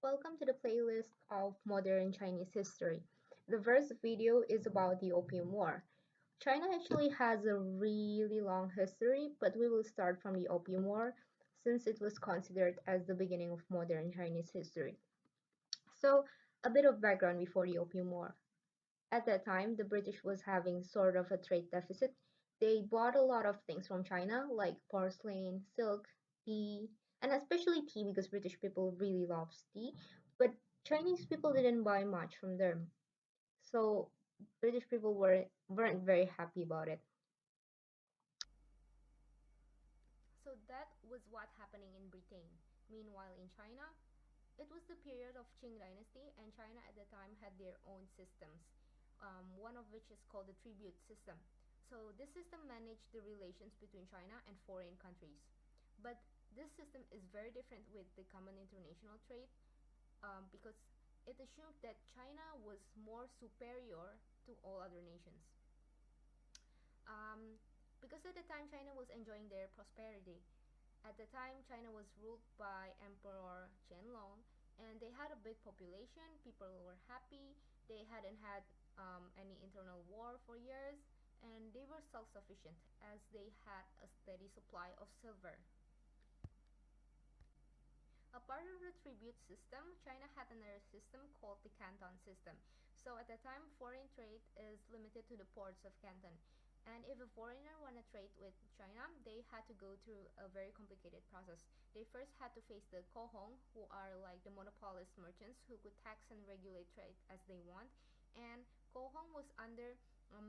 Welcome to the playlist of modern Chinese history. The first video is about the Opium War. China actually has a really long history, but we will start from the Opium War since it was considered as the beginning of modern Chinese history. So, a bit of background before the Opium War. At that time, the British was having sort of a trade deficit. They bought a lot of things from China, like porcelain, silk, tea, and especially tea because British people really love tea. But Chinese people didn't buy much from them, so British people weren't very happy about it. So that was what happening in Britain. Meanwhile, in China, it was the period of Qing Dynasty, and China at the time had their own systems, one of which is called the tribute system. So this system managed the relations between China and foreign countries. But this system is very different with the common international trade because it assumed that China was more superior to all other nations. Um, because at the time China was enjoying their prosperity. At the time, China was ruled by Emperor Qianlong, and they had a big population. People were happy. They hadn't had any internal war for years, and they were self-sufficient as they had a steady supply of silver. A part of the tribute system, China had another system called the Canton system. So at the time, foreign trade is limited to the ports of Canton. And if a foreigner want to trade with China, they had to go through a very complicated process. They first had to face the Kohong, who are like the monopolist merchants who could tax and regulate trade as they want. And Kohong was under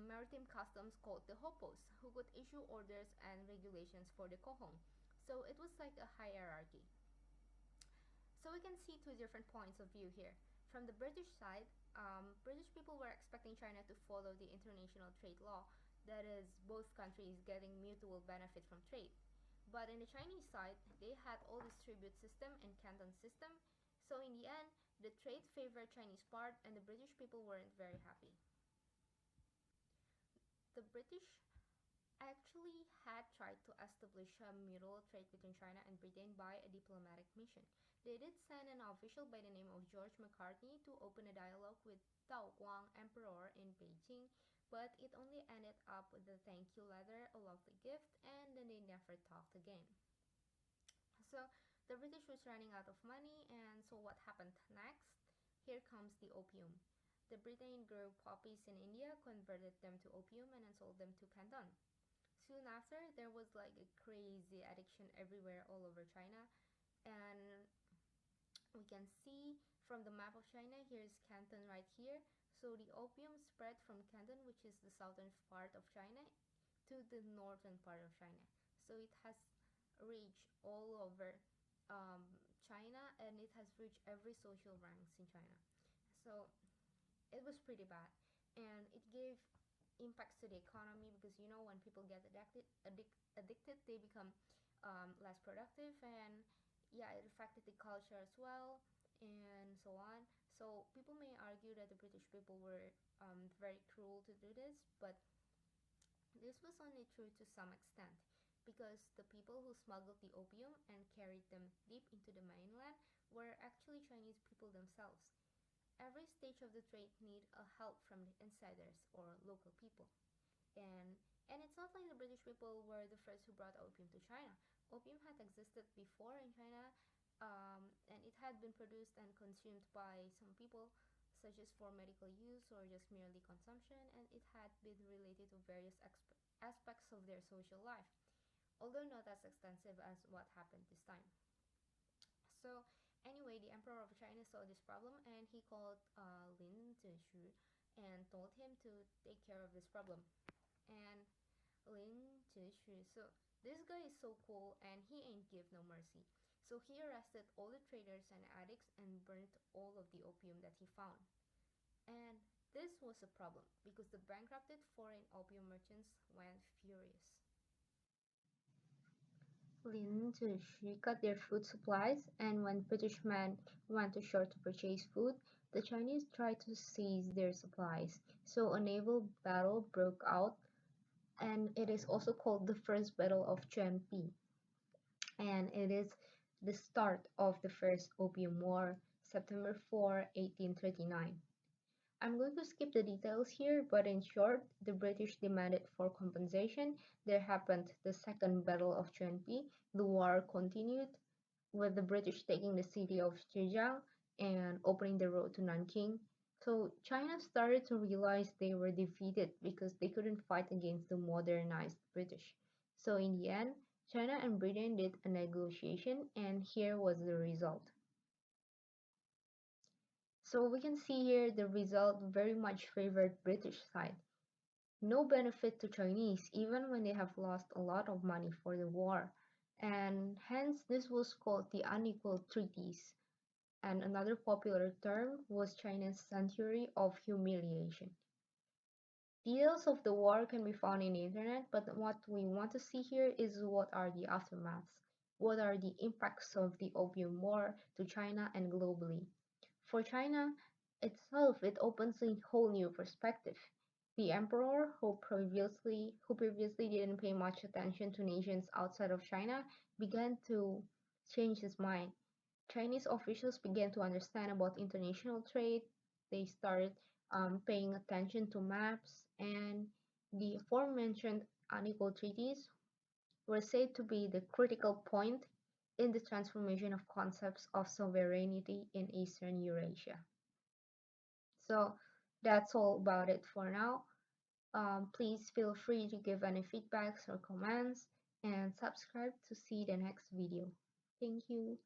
maritime customs called the Hopos, who could issue orders and regulations for the Kohong. So it was like a hierarchy. So we can see two different points of view here. From the British side, British people were expecting China to follow the international trade law, that is, both countries getting mutual benefit from trade. But in the Chinese side, they had all this tribute system and canton system, so in the end, the trade favored Chinese part and the British people weren't very happy. The British actually had tried to establish a mutual trade between China and Britain by a diplomatic mission. They did send an official by the name of George Macartney to open a dialogue with Dao Guang Emperor in Beijing, but it only ended up with a thank you letter, a lovely gift, and then they never talked again. So the British was running out of money, and so what happened next? Here comes the opium. The Britain grew poppies in India, converted them to opium, and then sold them to Canton. Soon after, there was like a crazy addiction everywhere all over China, and we can see from the map of China, here's Canton right here. So the opium spread from Canton, which is the southern part of China, to the northern part of China. So it has reached all over China, and it has reached every social ranks in China. So it was pretty bad, and it gave impacts to the economy because when people get addicted, they become less productive, and yeah, it affected the culture as well, and so on. So people may argue that the British people were very cruel to do this, but this was only true to some extent because the people who smuggled the opium and carried them deep into the mainland were actually Chinese people themselves. Every stage of the trade need a help from the insiders or local people. And and it's not like the British people were the first who brought opium to China. Opium had existed before in China, and it had been produced and consumed by some people, such as for medical use or just merely consumption, and it had been related to various aspects of their social life, although not as extensive as what happened this time. So anyway, the Emperor of China saw this problem and he called Lin Zexu and told him to take care of this problem. And Lin Zexu, so this guy is so cool and he ain't give no mercy. So he arrested all the traders and addicts and burnt all of the opium that he found. And this was a problem because the bankrupted foreign opium merchants went furious. Lin Zexu cut their food supplies, and when British men went ashore to purchase food, the Chinese tried to seize their supplies. So a naval battle broke out, and it is also called the First Battle of Chuanpi, and it is the start of the First Opium War, September 4, 1839. I'm going to skip the details here, but in short, the British demanded for compensation. There happened the Second Battle of Chuanpi. The war continued, with the British taking the city of Zhejiang and opening the road to Nanking. So China started to realize they were defeated because they couldn't fight against the modernized British. So in the end, China and Britain did a negotiation, and here was the result. So we can see here the result very much favored British side. No benefit to Chinese even when they have lost a lot of money for the war. And hence this was called the unequal treaties. And another popular term was China's century of humiliation. Details of the war can be found in the internet, but what we want to see here is what are the aftermaths. What are the impacts of the Opium War to China and globally? For China itself, it opens a whole new perspective. The emperor, who previously didn't pay much attention to nations outside of China, began to change his mind. Chinese officials began to understand about international trade. They started paying attention to maps, and the aforementioned unequal treaties were said to be the critical point in the transformation of concepts of sovereignty in Eastern Eurasia. So that's all about it for now. Please feel free to give any feedbacks or comments and subscribe to see the next video. Thank you.